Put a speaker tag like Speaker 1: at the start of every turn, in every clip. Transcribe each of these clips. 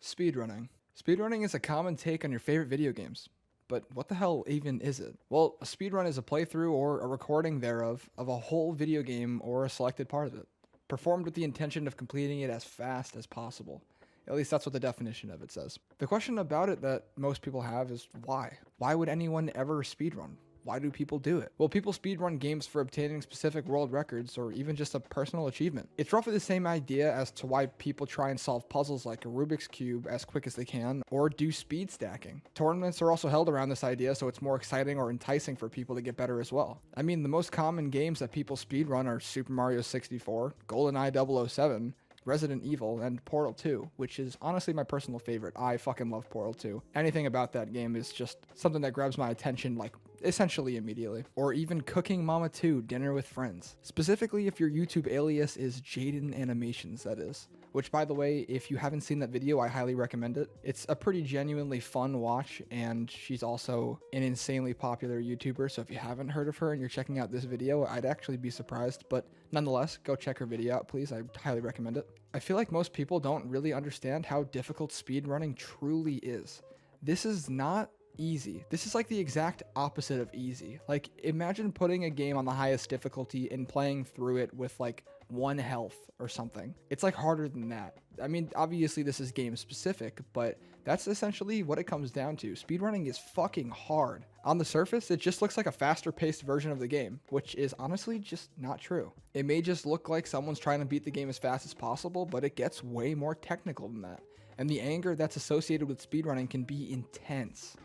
Speaker 1: Speedrunning. Speedrunning is a common take on your favorite video games. But what the hell even is it? Well, a speedrun is a playthrough or a recording thereof of a whole video game or a selected part of it, performed with the intention of completing it as fast as possible. At least that's what the definition of it says. The question about it that most people have is why? Why would anyone ever speedrun? Why do people do it? Well, people speedrun games for obtaining specific world records or even just a personal achievement. It's roughly the same idea as to why people try and solve puzzles like a Rubik's Cube as quick as they can or do speed stacking. Tournaments are also held around this idea, so it's more exciting or enticing for people to get better as well. I mean, the most common games that people speedrun are Super Mario 64, GoldenEye 007, Resident Evil, and Portal 2, which is honestly my personal favorite. I fucking love Portal 2. Anything about that game is just something that grabs my attention like essentially immediately. Or even Cooking Mama 2, Dinner with Friends. Specifically if your YouTube alias is Jaiden Animations, that is. Which, by the way, if you haven't seen that video, I highly recommend it. It's a pretty genuinely fun watch, and she's also an insanely popular YouTuber, so if you haven't heard of her and you're checking out this video, I'd actually be surprised, but nonetheless, go check her video out, please. I highly recommend it. I feel like most people don't really understand how difficult speedrunning truly is. This is not easy. This is like the exact opposite of easy. Like, imagine putting a game on the highest difficulty and playing through it with like 1 health or something. It's like harder than that. I mean, obviously this is game specific, but that's essentially what it comes down to. Speedrunning is fucking hard. On the surface, it just looks like a faster paced version of the game, which is honestly just not true. It may just look like someone's trying to beat the game as fast as possible, but it gets way more technical than that. And the anger that's associated with speedrunning can be intense.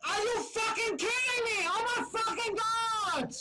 Speaker 2: Are you fucking kidding me? Oh my fucking god!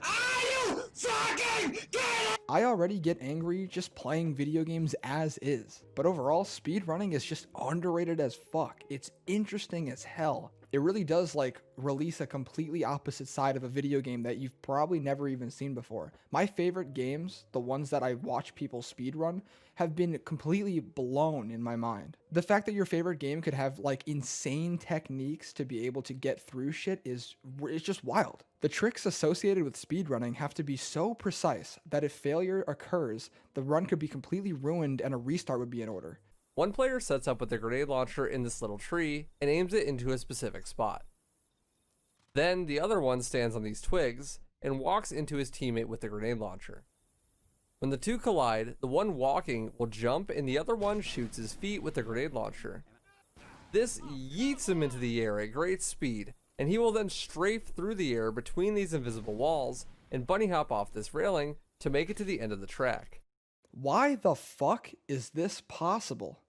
Speaker 2: Are you fucking kidding?
Speaker 1: I already get angry just playing video games as is, but overall, speedrunning is just underrated as fuck. It's interesting as hell. It really does like release a completely opposite side of a video game that you've probably never even seen before. My favorite games, the ones that I watch people speedrun, have been completely blown in my mind. The fact that your favorite game could have like insane techniques to be able to get through shit is just wild. The tricks associated with speedrunning have to be so precise that if failure occurs, the run could be completely ruined and a restart would be in order.
Speaker 3: One player sets up with a grenade launcher in this little tree and aims it into a specific spot. Then the other one stands on these twigs and walks into his teammate with the grenade launcher. When the two collide, the one walking will jump and the other one shoots his feet with the grenade launcher. This yeets him into the air at great speed, and he will then strafe through the air between these invisible walls and bunny hop off this railing to make it to the end of the track.
Speaker 1: Why the fuck is this possible?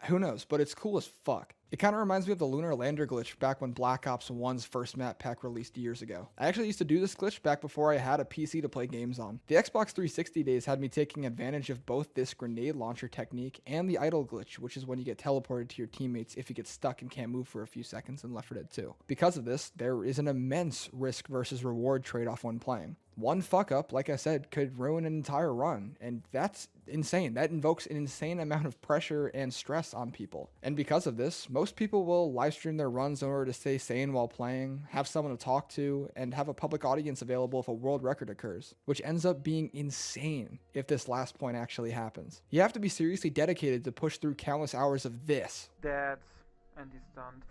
Speaker 1: Who knows, but it's cool as fuck. It kind of reminds me of the lunar lander glitch back when Black Ops 1's first map pack released years ago. I actually used to do this glitch back before I had a PC to play games on. The Xbox 360 days had me taking advantage of both this grenade launcher technique and the idle glitch, which is when you get teleported to your teammates if you get stuck and can't move for a few seconds in Left 4 Dead 2. Because of this, there is an immense risk versus reward trade-off when playing. One fuck up, like I said, could ruin an entire run, and that's insane. That invokes an insane amount of pressure and stress on people. And because of this, most people will live stream their runs in order to stay sane while playing, have someone to talk to, and have a public audience available if a world record occurs, which ends up being insane if this last point actually happens. You have to be seriously dedicated to push through countless hours of this.
Speaker 4: Dead, and he's stunned.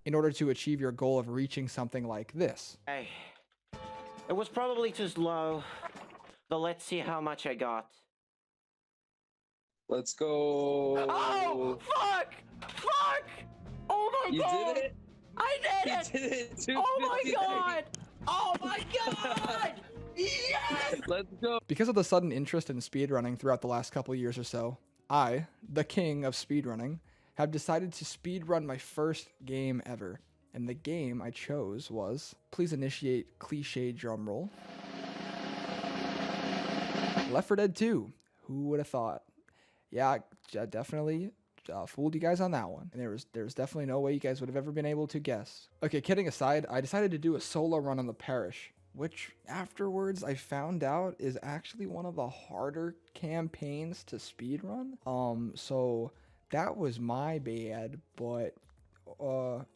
Speaker 1: In order to achieve your goal of reaching something like this.
Speaker 5: Hey, it was probably too slow, but let's see how much I got.
Speaker 6: Let's go.
Speaker 5: Oh, fuck! Fuck! Oh my god!
Speaker 6: You did it?
Speaker 5: I did it!
Speaker 6: You did it! 259.
Speaker 5: Oh my god! Oh my god! Yes!
Speaker 6: Let's go.
Speaker 1: Because of the sudden interest in speedrunning throughout the last couple years or so, I, the king of speedrunning, have decided to speedrun my first game ever. And the game I chose was, please initiate cliche drumroll, Left 4 Dead 2. Who would have thought? Yeah, definitely fooled you guys on that one. And there's definitely no way you guys would have ever been able to guess. Okay, kidding aside, I decided to do a solo run on the parish, which afterwards I found out is actually one of the harder campaigns to speedrun. So That was my bad, but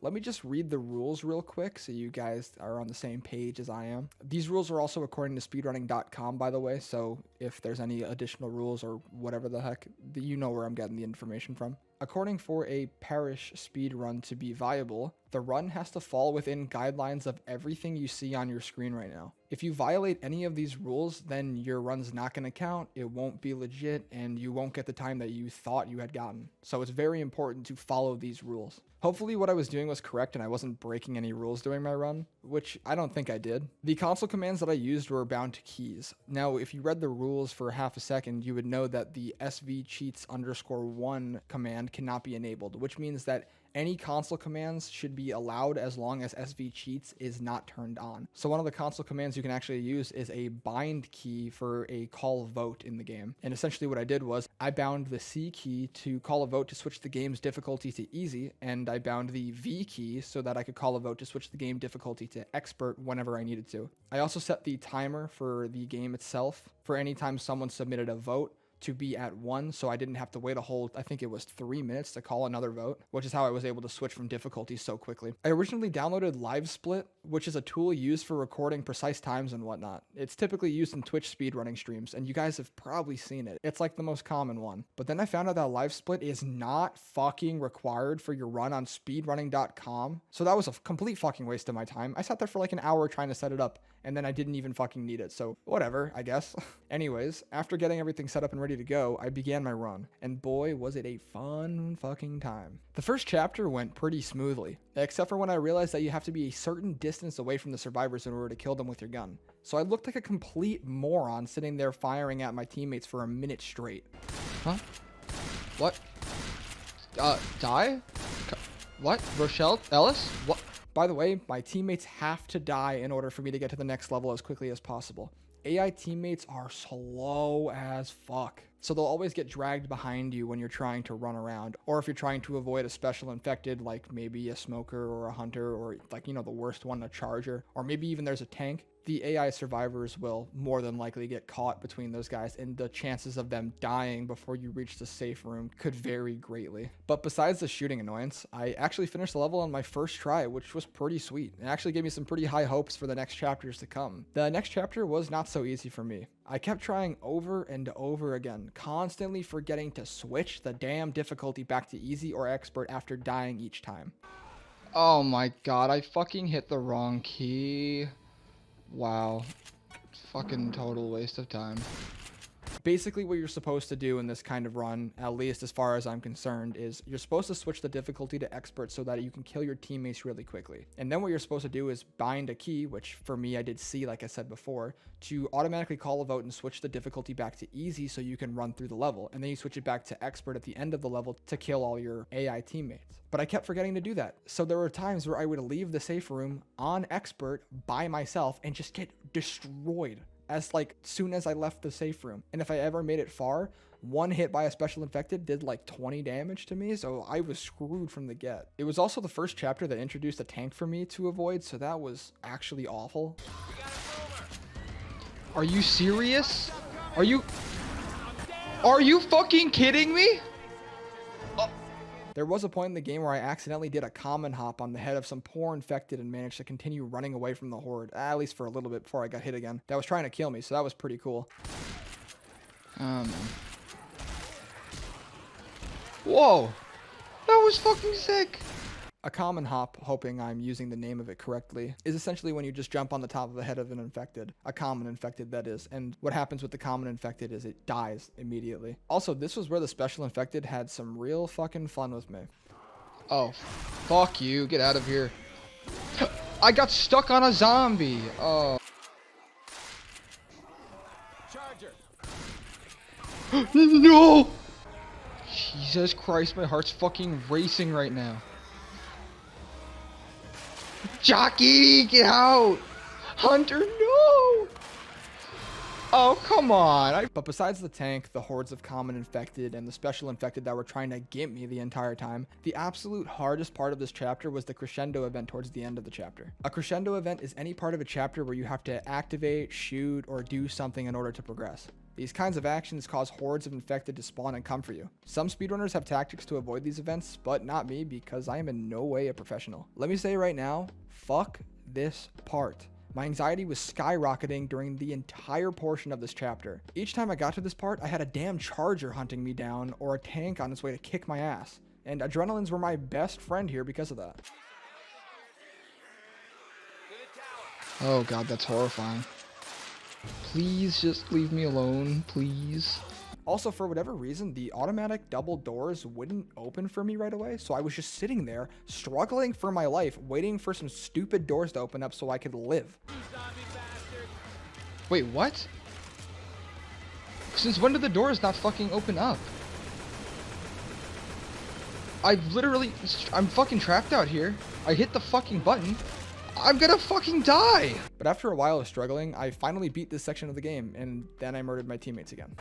Speaker 1: let me just read the rules real quick so you guys are on the same page as I am. These rules are also according to speedrunning.com, by the way, so if there's any additional rules or whatever the heck, you know where I'm getting the information from. According for a parish speed run to be viable, the run has to fall within guidelines of everything you see on your screen right now. If you violate any of these rules, then your run's not going to count, it won't be legit, and you won't get the time that you thought you had gotten. So it's very important to follow these rules. Hopefully what I was doing was correct and I wasn't breaking any rules during my run, which I don't think I did. The console commands that I used were bound to keys. Now, if you read the rules for half a second, you would know that the svcheats_1 command cannot be enabled, which means that any console commands should be allowed as long as svcheats is not turned on. So one of the console commands you can actually use is a bind key for a call vote in the game. And essentially what I did was I bound the C key to call a vote to switch the game's difficulty to easy, and I bound the V key so that I could call a vote to switch the game difficulty to expert whenever I needed to. I also set the timer for the game itself for any time someone submitted a vote to be at 1, so I didn't have to wait a whole, I think it was 3 minutes to call another vote, which is how I was able to switch from difficulty so quickly. I originally downloaded LiveSplit, which is a tool used for recording precise times and whatnot. It's typically used in Twitch speedrunning streams, and you guys have probably seen it. It's like the most common one. But then I found out that LiveSplit is not fucking required for your run on speedrunning.com, so that was a complete fucking waste of my time. I sat there for like an hour trying to set it up, and then I didn't even fucking need it, so whatever, I guess. Anyways, after getting everything set up and ready to go, I began my run, and boy, was it a fun fucking time. The first chapter went pretty smoothly, except for when I realized that you have to be a certain distance away from the survivors in order to kill them with your gun. So I looked like a complete moron sitting there firing at my teammates for a minute straight. Huh? What? Die? What? Rochelle? Ellis? What? By the way, my teammates have to die in order for me to get to the next level as quickly as possible. AI teammates are slow as fuck, so they'll always get dragged behind you when you're trying to run around, or if you're trying to avoid a special infected like maybe a smoker or a hunter, or like, you know, the worst one, a charger, or maybe even there's a tank. The AI survivors will more than likely get caught between those guys, and the chances of them dying before you reach the safe room could vary greatly. But besides the shooting annoyance, I actually finished the level on my first try, which was pretty sweet. It actually gave me some pretty high hopes for the next chapters to come. The next chapter was not so easy for me. I kept trying over and over again, constantly forgetting to switch the damn difficulty back to easy or expert after dying each time. Oh my god, I fucking hit the wrong key. Wow. Fucking total waste of time. Basically what you're supposed to do in this kind of run, at least as far as I'm concerned, is you're supposed to switch the difficulty to expert so that you can kill your teammates really quickly. And then what you're supposed to do is bind a key, which for me I did C like I said before, to automatically call a vote and switch the difficulty back to easy so you can run through the level. And then you switch it back to expert at the end of the level to kill all your AI teammates. But I kept forgetting to do that. So there were times where I would leave the safe room on expert by myself and just get destroyed as like soon as I left the safe room. And if I ever made it far, one hit by a special infected did like 20 damage to me, so I was screwed from the get. It was also the first chapter that introduced a tank for me to avoid, so that was actually awful. Are you serious? Are you fucking kidding me? There was a point in the game where I accidentally did a common hop on the head of some poor infected and managed to continue running away from the horde, at least for a little bit before I got hit again. That was trying to kill me, so that was pretty cool. Man. Whoa! That was fucking sick! A common hop, hoping I'm using the name of it correctly, is essentially when you just jump on the top of the head of an infected. A common infected, that is. And what happens with the common infected is it dies immediately. Also, this was where the special infected had some real fucking fun with me. Oh, fuck you. Get out of here. I got stuck on a zombie. Oh. Charger. No! Jesus Christ, my heart's fucking racing right now. Jockey, get out! Hunter, no! Oh, come on. But besides the tank, the hordes of common infected, and the special infected that were trying to get me the entire time, the absolute hardest part of this chapter was the crescendo event towards the end of the chapter. A crescendo event is any part of a chapter where you have to activate, shoot, or do something in order to progress. These kinds of actions cause hordes of infected to spawn and come for you. Some speedrunners have tactics to avoid these events, but not me because I am in no way a professional. Let me say right now, fuck this part. My anxiety was skyrocketing during the entire portion of this chapter. Each time I got to this part, I had a damn charger hunting me down or a tank on its way to kick my ass. And adrenalines were my best friend here because of that. Oh god, that's horrifying. Please just leave me alone, please. Also, for whatever reason, the automatic double doors wouldn't open for me right away, so I was just sitting there, struggling for my life, waiting for some stupid doors to open up so I could live. Wait, what? Since when did the doors not fucking open up? I'm fucking trapped out here. I hit the fucking button. I'm gonna fucking die! But after a while of struggling, I finally beat this section of the game, and then I murdered my teammates again.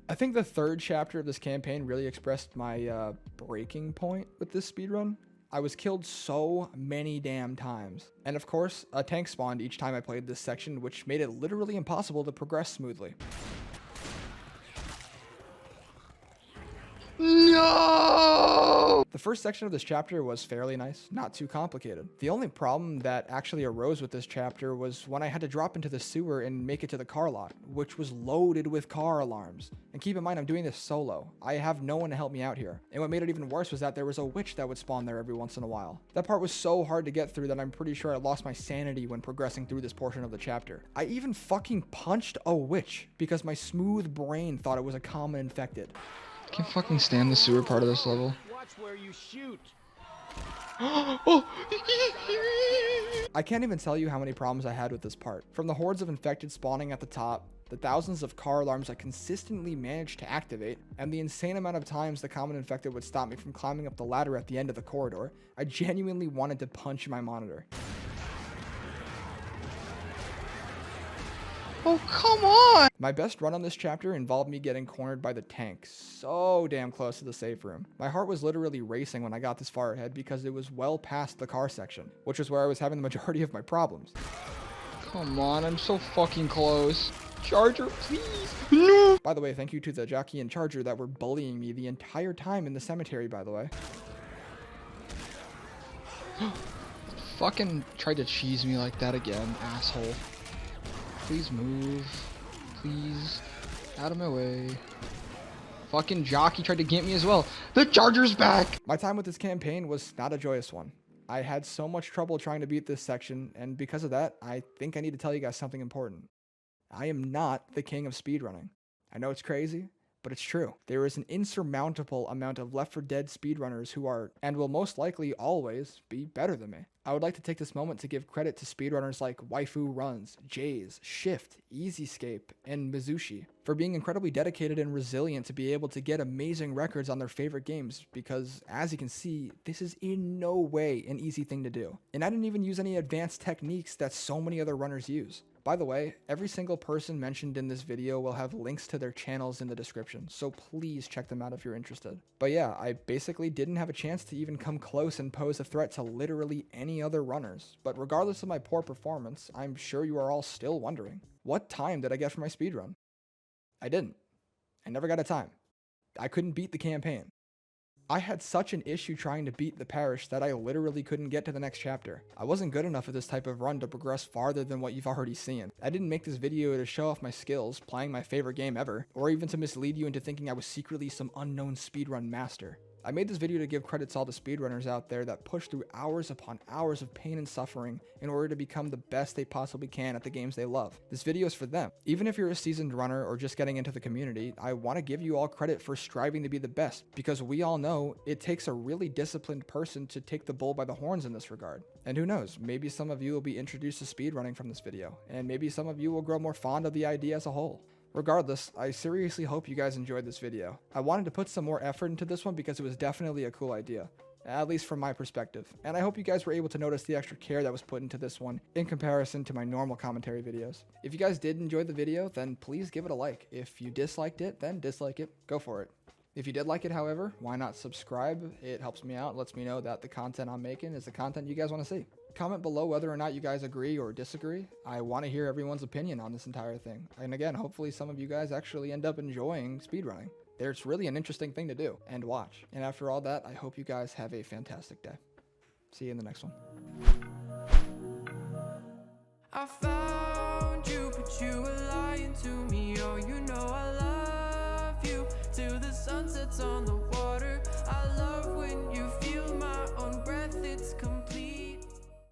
Speaker 1: I think the third chapter of this campaign really expressed my breaking point with this speedrun. I was killed so many damn times. And of course, a tank spawned each time I played this section, which made it literally impossible to progress smoothly. No! The first section of this chapter was fairly nice, not too complicated. The only problem that actually arose with this chapter was when I had to drop into the sewer and make it to the car lot, which was loaded with car alarms. And keep in mind, I'm doing this solo. I have no one to help me out here. And what made it even worse was that there was a witch that would spawn there every once in a while. That part was so hard to get through that I'm pretty sure I lost my sanity when progressing through this portion of the chapter. I even fucking punched a witch because my smooth brain thought it was a common infected. I can't fucking stand the sewer part of this level.
Speaker 2: Watch where you shoot.
Speaker 1: Oh. I can't even tell you how many problems I had with this part. From the hordes of infected spawning at the top, the thousands of car alarms I consistently managed to activate, and the insane amount of times the common infected would stop me from climbing up the ladder at the end of the corridor, I genuinely wanted to punch my monitor. Oh, come on! My best run on this chapter involved me getting cornered by the tank so damn close to the safe room. My heart was literally racing when I got this far ahead because it was well past the car section, which is where I was having the majority of my problems. Come on, I'm so fucking close. Charger, please. No! By the way, thank you to the jockey and charger that were bullying me the entire time in the cemetery, by the way. Fucking tried to cheese me like that again, asshole. Please move. Please. Out of my way. Fucking jockey tried to get me as well. The charger's back! My time with this campaign was not a joyous one. I had so much trouble trying to beat this section, and because of that, I think I need to tell you guys something important. I am not the king of speedrunning. I know it's crazy, but it's true. There is an insurmountable amount of Left 4 Dead speedrunners who are, and will most likely always, be better than me. I would like to take this moment to give credit to speedrunners like WaifuRuns, JAiZ, Shift, EZScape, and Msushi for being incredibly dedicated and resilient to be able to get amazing records on their favorite games because, as you can see, this is in no way an easy thing to do. And I didn't even use any advanced techniques that so many other runners use. By the way, every single person mentioned in this video will have links to their channels in the description, so please check them out if you're interested. But yeah, I basically didn't have a chance to even come close and pose a threat to literally any other runners. But regardless of my poor performance, I'm sure you are all still wondering, what time did I get for my speedrun? I didn't. I never got a time. I couldn't beat the campaign. I had such an issue trying to beat the parish that I literally couldn't get to the next chapter. I wasn't good enough at this type of run to progress farther than what you've already seen. I didn't make this video to show off my skills, playing my favorite game ever, or even to mislead you into thinking I was secretly some unknown speedrun master. I made this video to give credit to all the speedrunners out there that push through hours upon hours of pain and suffering in order to become the best they possibly can at the games they love. This video is for them. Even if you're a seasoned runner or just getting into the community, I want to give you all credit for striving to be the best, because we all know it takes a really disciplined person to take the bull by the horns in this regard. And who knows, maybe some of you will be introduced to speedrunning from this video, and maybe some of you will grow more fond of the idea as a whole. Regardless, I seriously hope you guys enjoyed this video. I wanted to put some more effort into this one because it was definitely a cool idea, at least from my perspective. And I hope you guys were able to notice the extra care that was put into this one in comparison to my normal commentary videos. If you guys did enjoy the video, then please give it a like. If you disliked it, then dislike it. Go for it. If you did like it, however, why not subscribe? It helps me out, lets me know that the content I'm making is the content you guys want to see. Comment below whether or not you guys agree or disagree. I want to hear everyone's opinion on this entire thing. And again, hopefully some of you guys actually end up enjoying speedrunning. It's really an interesting thing to do and watch. And after all that, I hope you guys have a fantastic day. See you in the next one.
Speaker 6: I found you, but you were lying to me. Oh, you know I love you till the sun sets on the water. I love when you feel